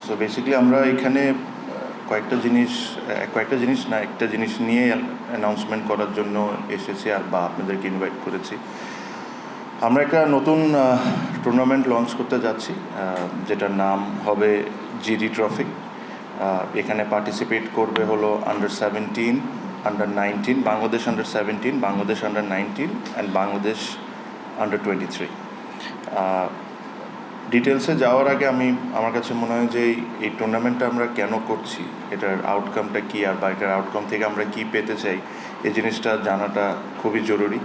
So basically আমরা এখানে কয়েকটা জিনিস না একটা জিনিস নিয়ে অ্যানাউন্সমেন্ট করার জন্য এসেছি বা আপনাদেরকে ইনভাইট করেছি। আমরা একটা নতুন টুর্নামেন্ট লঞ্চ করতে যাচ্ছি, যেটার নাম হবে জিডি ট্রফি। এখানে পার্টিসিপেট করবে হলো আন্ডার-17, under-19, Bangladesh আন্ডার-17, Bangladesh under-19 and Bangladesh আন্ডার-23। ডিটেলসে যাওয়ার আগে আমার কাছে মনে হয় যে এই টুর্নামেন্টটা আমরা কেন করছি, এটার আউটকামটা কী, বা এটার আউটকাম থেকে আমরা কী পেতে চাই, এই জিনিসটা জানাটা খুবই জরুরি।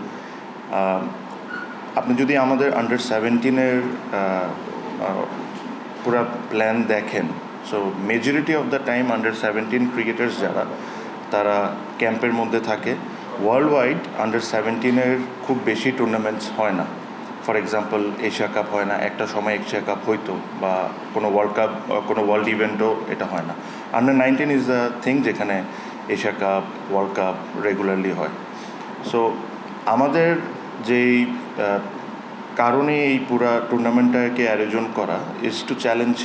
আপনি যদি আমাদের আন্ডার-17-এর পুরো প্ল্যান দেখেন, so majority of the time আন্ডার-17 ক্রিকেটার্স যারা তারা ক্যাম্পের মধ্যে থাকে। ওয়ার্ল্ড ওয়াইড আন্ডার-17-এর খুব বেশি টুর্নামেন্টস হয় না। ফর এক্সাম্পল এশিয়া কাপ হয় না, একটা সময় এশিয়া কাপ হইতো, বা কোনো ওয়ার্ল্ড কাপ, কোনো ওয়ার্ল্ড ইভেন্টও এটা হয় না। আন্ডার-19 ইজ দ্য থিং যেখানে Asia cup, world cup regularly হয়। সো আমাদের যেই কারণে এই পুরা টুর্নামেন্টটাকে আয়োজন করা is to challenge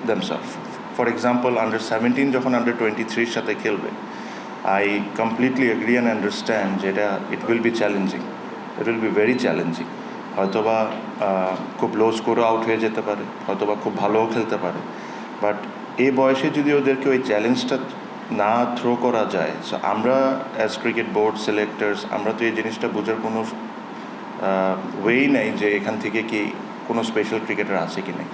themselves. For example আন্ডার-17 যখন আন্ডার-23-র সাথে খেলবে, I completely agree and understand যেটা it will be challenging, it will be very challenging. হয়তোবা খুব লো স্কোরও আউট হয়ে যেতে পারে, হয়তোবা খুব ভালোও খেলতে পারে, বাট এই বয়সে যদি ওদেরকে ওই চ্যালেঞ্জটা না থ্রো করা যায়, সো আমরা অ্যাজ ক্রিকেট বোর্ড সিলেক্টার্স আমরা তো এই জিনিসটা বোঝার কোনো ওয়েই নেই যে এখান থেকে কি কোনো স্পেশাল ক্রিকেটার আছে কি নেই।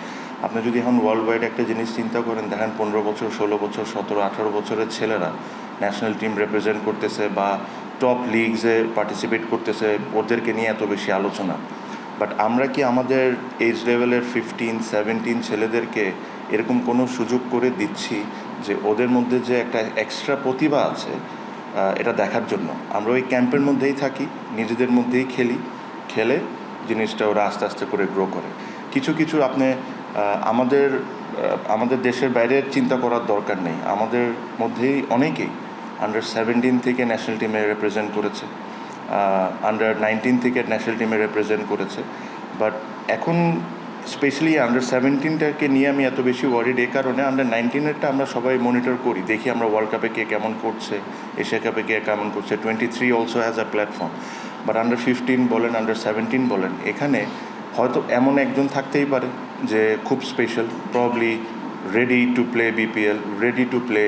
আপনি যদি এখন ওয়ার্ল্ড ওয়াইড একটা জিনিস চিন্তা করেন, দেখেন 15 বছর, 16 বছর, 17, 18 বছরের ছেলেরা ন্যাশনাল টিম রিপ্রেজেন্ট করতেছে বা টপ লিগসে পার্টিসিপেট করতেছে, ওদেরকে নিয়ে এত বেশি আলোচনা। বাট আমরা কি আমাদের এজ লেভেলের 15, 17 ছেলেদেরকে এরকম কোনো সুযোগ করে দিচ্ছি যে ওদের মধ্যে যে একটা এক্সট্রা প্রতিভা আছে এটা দেখার জন্য? আমরা ওই ক্যাম্পের মধ্যেই থাকি, নিজেদের মধ্যেই খেলে জিনিসটা ওরা আস্তে আস্তে করে গ্রো করে। কিছু আপনি আমাদের দেশের বাইরে চিন্তা করার দরকার নেই। আমাদের মধ্যেই অনেকেই আন্ডার-17 থেকে ন্যাশনাল টিমে রিপ্রেজেন্ট করেছে, আন্ডার-19 থেকে ন্যাশনাল টিমে রিপ্রেজেন্ট করেছে। বাট এখন স্পেশালি আন্ডার-17টাকে নিয়ে আমি এত বেশি ওয়ারিড এই কারণে, আন্ডার-19-এরটা আমরা সবাই মনিটর করি, দেখি আমরা ওয়ার্ল্ড কাপে কে কেমন করছে, এশিয়া কাপে কে কেমন করছে। 23 also has a platform. But under fifteen বলেন, আন্ডার-17 বলেন, এখানে হয়তো এমন একজন থাকতেই পারে যে খুব special, probably ready to play BPL, ready to play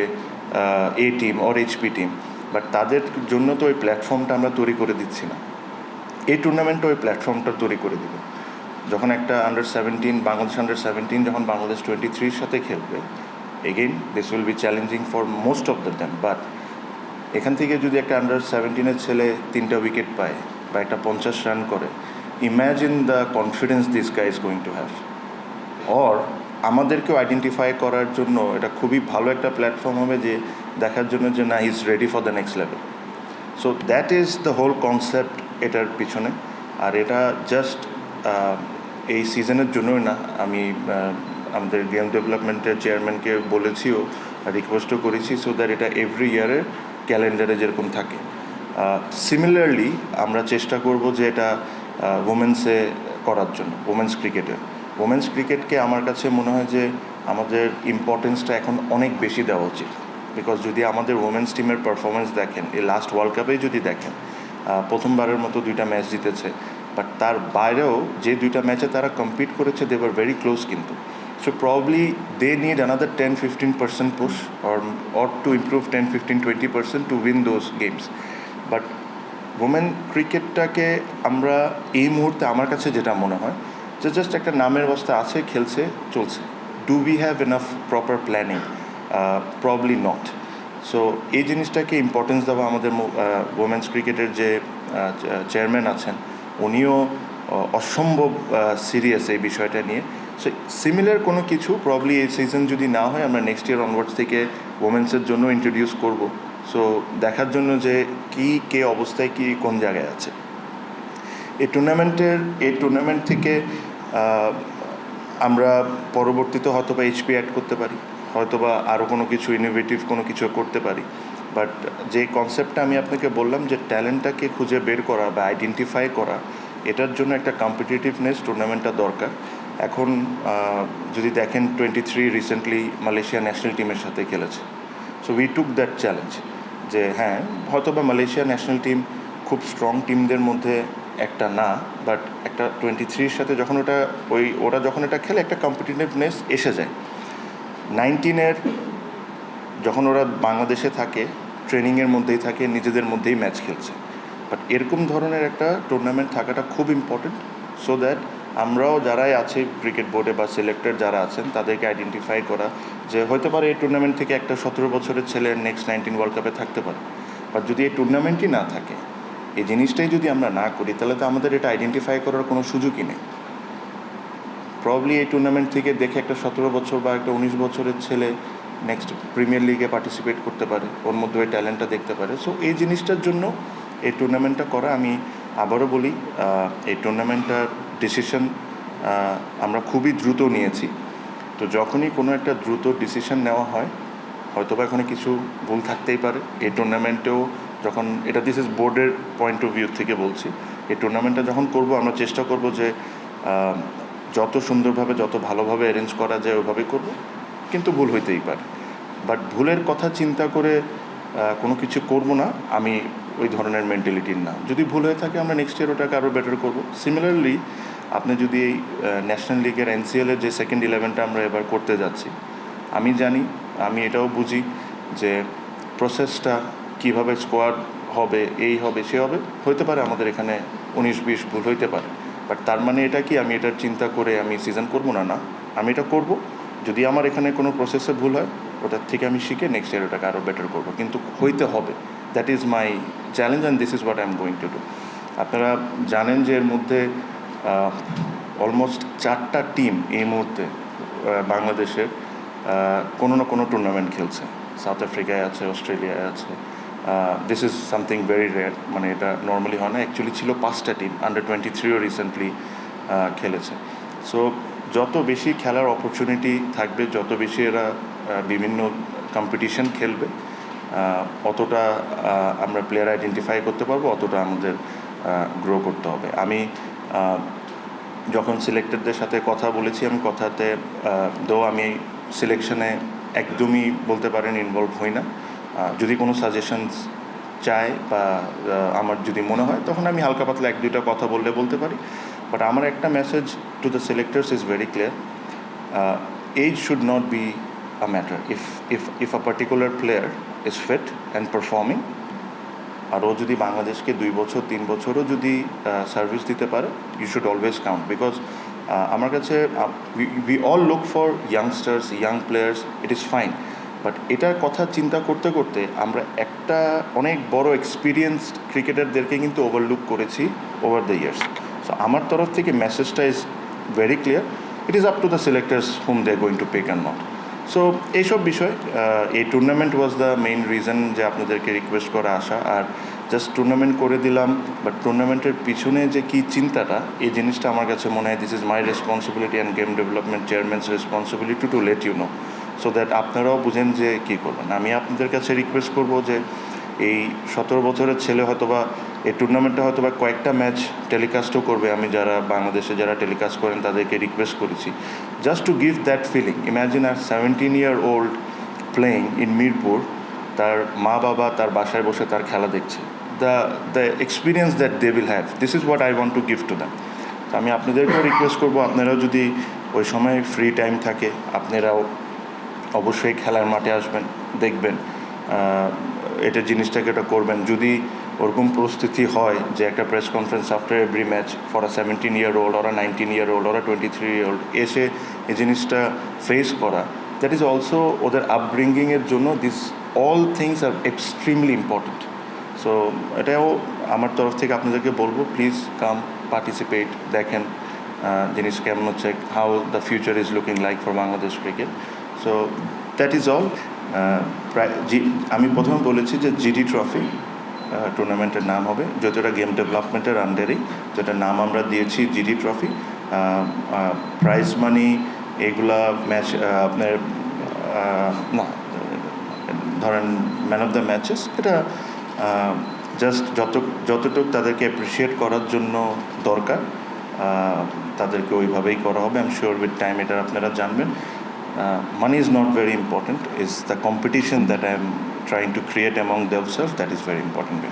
a team or HP team, but তাদের জন্য তো ওই প্ল্যাটফর্মটা আমরা তৈরি করে দিচ্ছি না। এই টুর্নামেন্টটা ওই প্ল্যাটফর্মটা তৈরি করে দিবে। যখন একটা আন্ডার-17, বাংলাদেশ আন্ডার-17 যখন বাংলাদেশ 23-র সাথে খেলবে, again this will be challenging for most of the time. But এখান থেকে যদি একটা আন্ডার-17-এর ছেলে 3টা উইকেট পায় বা একটা 50 রান করে, imagine the confidence this guy is going to have. Or আমাদেরকেও আইডেন্টিফাই করার জন্য এটা খুবই ভালো একটা প্ল্যাটফর্ম হবে, যে দেখার জন্য যে না, is ready for the next level. So that is the whole concept এটার পিছনে। আর এটা জাস্ট এই সিজনের জন্যই না, আমি আমাদের গেম ডেভেলপমেন্টের চেয়ারম্যানকে বলেছিও, রিকোয়েস্টও করেছি, সো দ্যাট এটা এভরি ইয়ারের ক্যালেন্ডারে যেরকম থাকে। সিমিলারলি আমরা চেষ্টা করব যে এটা ওমেন্সে করার জন্য, ওমেন্স ক্রিকেটকে আমার কাছে মনে হয় যে আমাদের ইম্পর্টেন্সটা এখন অনেক বেশি দেওয়া উচিত। বিকজ যদি আমাদের ওমেন্স টিমের পারফরমেন্স দেখেন, এই লাস্ট ওয়ার্ল্ড কাপেই যদি দেখেন, প্রথমবারের মতো 2টা ম্যাচ জিতেছে, বাট তার বাইরেও যে 2টা ম্যাচে তারা কম্পিট করেছে, দে ওয়ার ভেরি ক্লোজ কিন্তু। So probably they need another 10-15% push or to improve 10-15-20% to win those games. But women ক্রিকেটটাকে আমরা এই মুহূর্তে আমার কাছে যেটা মনে হয় যে জাস্ট একটা নামের অবস্থা আছে, খেলছে, চলছে। Do we have enough proper planning? Probably not. So এই জিনিসটাকে ইম্পর্টেন্স দেওয়া আমাদের ওমেন্স ক্রিকেটের যে চেয়ারম্যান আছেন, উনিও অসম্ভব সিরিয়াস এই বিষয়টা নিয়ে। সো সিমিলার কোনো কিছু প্রবলি এই সিজন যদি না হয়, আমরা নেক্সট ইয়ার অনওয়ার্ডস থেকে ওমেন্সের জন্য ইন্ট্রোডিউস করব। সো দেখার জন্য যে কে অবস্থায় কোন জায়গায় আছে। এই টুর্নামেন্ট থেকে আমরা পরবর্তীতে হয়তো বা এইচপি অ্যাড করতে পারি, হয়তো বা আরও কোনো কিছু ইনোভেটিভ কোনো কিছু করতে পারি। বাট যে কনসেপ্টটা আমি আপনাকে বললাম, যে ট্যালেন্টটাকে খুঁজে বের করা বা আইডেন্টিফাই করা, এটার জন্য একটা কম্পিটিটিভনেস টুর্নামেন্টটা দরকার। এখন যদি দেখেন 23 রিসেন্টলি মালয়েশিয়া ন্যাশনাল টিমের সাথে খেলেছে। So we took that challenge যে হ্যাঁ হয়তো বা মালয়েশিয়া ন্যাশনাল টিম খুব স্ট্রং টিমদের মধ্যে একটা না, বাট একটা 23-র সাথে যখন ওরা যখন এটা খেলে একটা কম্পিটিটিভনেস এসে যায়। 19-এর যখন ওরা বাংলাদেশে থাকে ট্রেনিংয়ের মধ্যেই থাকে, নিজেদের মধ্যেই ম্যাচ খেলছে, বাট এরকম ধরনের একটা টুর্নামেন্ট থাকাটা খুব ইম্পর্টেন্ট, সো দ্যাট আমরাও যারাই আছি ক্রিকেট বোর্ডে বা সিলেক্টেড যারা আছেন তাদেরকে আইডেন্টিফাই করা যে হতে পারে এই টুর্নামেন্ট থেকে একটা 17 বছরের ছেলে নেক্সট 19 ওয়ার্ল্ড কাপে থাকতে পারে। বাট যদি এই টুর্নামেন্টই না থাকে, এই জিনিসটাই যদি আমরা না করি, তাহলে তো আমাদের এটা আইডেন্টিফাই করার কোনো সুযোগই নেই। প্রবলি এই টুর্নামেন্ট থেকে দেখে একটা 17 বছর বা একটা 19 বছরের ছেলে নেক্সট প্রিমিয়ার লিগে পার্টিসিপেট করতে পারে, ওর মধ্যে ওই ট্যালেন্টটা দেখতে পারে। সো এই জিনিসটার জন্য এই টুর্নামেন্টটা করা। আমি আবারও বলি, এই টুর্নামেন্টটার ডিসিশন আমরা খুবই দ্রুত নিয়েছি। তো যখনই কোনো একটা দ্রুত ডিসিশন নেওয়া হয়, হয়তো বা এখানে কিছু ভুল থাকতেই পারে। এই টুর্নামেন্টেও যখন এটা দিস ইজ বোর্ডের পয়েন্ট অফ ভিউ থেকে বলছি, এই টুর্নামেন্টটা যখন করব আমরা চেষ্টা করব যে যত সুন্দরভাবে যত ভালোভাবে অ্যারেঞ্জ করা যায় ওইভাবেই করব, কিন্তু ভুল হইতেই পারে। বাট ভুলের কথা চিন্তা করে কোনো কিছু করব না, আমি ওই ধরনের মেন্টালিটির না। যদি ভুল হয়ে থাকে আমরা নেক্সট ইয়ার ওটাকে আরও বেটার করব। সিমিলারলি আপনি যদি এই ন্যাশনাল লিগের এনসিএলের যে সেকেন্ড 11টা আমরা এবার করতে যাচ্ছি, আমি জানি, আমি এটাও বুঝি যে প্রসেসটা কীভাবে স্কোয়াড হবে, এই হবে সে হবে, হতে পারে আমাদের এখানে 19-20 ভুল হইতে পারে। বাট তার মানে এটা কি আমি এটার চিন্তা করে আমি সিজন করবো না? না, আমি এটা করব। যদি আমার এখানে কোনো প্রসেসে ভুল হয়, ওটার থেকে আমি শিখে নেক্সট ইয়ার ওটাকে আরও বেটার করবো, কিন্তু হইতে হবে। That is my challenge and this is what I am going to do. আপনারা জানেন যে এর মধ্যে অলমোস্ট 4টা টিম এই মুহূর্তে বাংলাদেশের কোনো না কোনো টুর্নামেন্ট খেলছে। সাউথ আফ্রিকায় আছে, অস্ট্রেলিয়ায় আছে। This is something very rare, মানে এটা নর্মালি হয় না। অ্যাকচুয়ালি ছিল 5টা টিম, আন্ডার 23ও রিসেন্টলি খেলেছে। সো যত বেশি খেলার অপরচুনিটি থাকবে, যত বেশি এরা বিভিন্ন কম্পিটিশন খেলবে, অতটা আমরা প্লেয়ার আইডেন্টিফাই করতে পারবো, অতটা আমাদের গ্রো করতে হবে। আমি যখন সিলেক্টেডদের সাথে কথা বলেছি, আমি কথাতে আমি সিলেকশনে একদমই বলতে পারেন ইনভলভ হই না। যদি কোনো সাজেশনস চায় বা আমার যদি মনে হয়, তখন আমি হালকা পাতলা 1-2টা কথা বলতে পারি। বাট আমার একটা message to the selectors is very clear, age should not be a matter. If a particular player is fit and performing, আর ও যদি বাংলাদেশকে 2 বছর 3 বছরও যদি সার্ভিস দিতে পারে, you should always count. Because আমার কাছে we all look for youngsters, young players, it is fine. But এটার কথা চিন্তা করতে করতে আমরা একটা অনেক বড় এক্সপিরিয়েন্সড ক্রিকেটারদেরকে কিন্তু ওভারলুক করেছি ওভার দ্য ইয়ার্স। সো আমার তরফ থেকে মেসেজটা is very clear, it is up to the selectors whom they are going to pick and not. So এইসব বিষয়, এই tournament was the main reason যে আপনাদেরকে রিকোয়েস্ট করা আসা। আর জাস্ট টুর্নামেন্ট করে দিলাম, বাট টুর্নামেন্টের পিছনে যে কী চিন্তাটা, এই জিনিসটা আমার কাছে মনে হয় this is my responsibility and game development chairman's responsibility to let you know, so that আপনারাও বুঝেন যে কী করবেন। আমি আপনাদের কাছে রিকোয়েস্ট করবো যে এই 17 বছরের ছেলে হয়তোবা এই টুর্নামেন্টে হয়তোবা কয়েকটা ম্যাচ টেলিকাস্টও করবে। আমি যারা বাংলাদেশে যারা টেলিকাস্ট করেন তাদেরকে রিকোয়েস্ট করেছি just to give that feeling. Imagine আর 17-year-old প্লেয়িং ইন মিরপুর, তার মা বাবা তার বাসায় বসে তার খেলা দেখছে। The experience that they will have, this is what I want to give to them. তো আমি আপনাদেরকেও রিকোয়েস্ট করবো, আপনারাও যদি ওই সময় ফ্রি টাইম থাকে, আপনারাও অবশ্যই খেলার মাঠে আসবেন, দেখবেন, এটা জিনিসটাকে এটা করবেন। যদি ওরকম পরিস্থিতি হয় যে একটা press conference after every match for a 17-year-old or a 19-year-old or a 23-year-old এসে এই জিনিসটা ফেস করা, দ্যাট ইজ অলসো ওদের আপব্রিঙ্গিংয়ের জন্য this all things are extremely important. So এটাও আমার তরফ থেকে আপনাদেরকে বলবো, প্লিজ কাম পার্টিসিপেট, দেখেন জিনিস কেমন হচ্ছে, how the future is looking like for Bangladesh cricket. So that is all. আমি প্রথমে বলেছি যে জিডি ট্রফি টুর্নামেন্টের নাম হবে, যতটা গেম ডেভেলপমেন্টের আন্ডারেই, যেটা নাম আমরা দিয়েছি জিডি ট্রফি। প্রাইজ মানি এগুলা ম্যাচ আপনার না ধরেন ম্যান অফ দ্য ম্যাচেস, এটা জাস্ট যতটুকু তাদেরকে অ্যাপ্রিসিয়েট করার জন্য দরকার, তাদেরকে ওইভাবেই করা হবে। I am sure with time এটা আপনারা জানবেন। Money is not very important, is the competition that I am trying to create among themself, that is very important.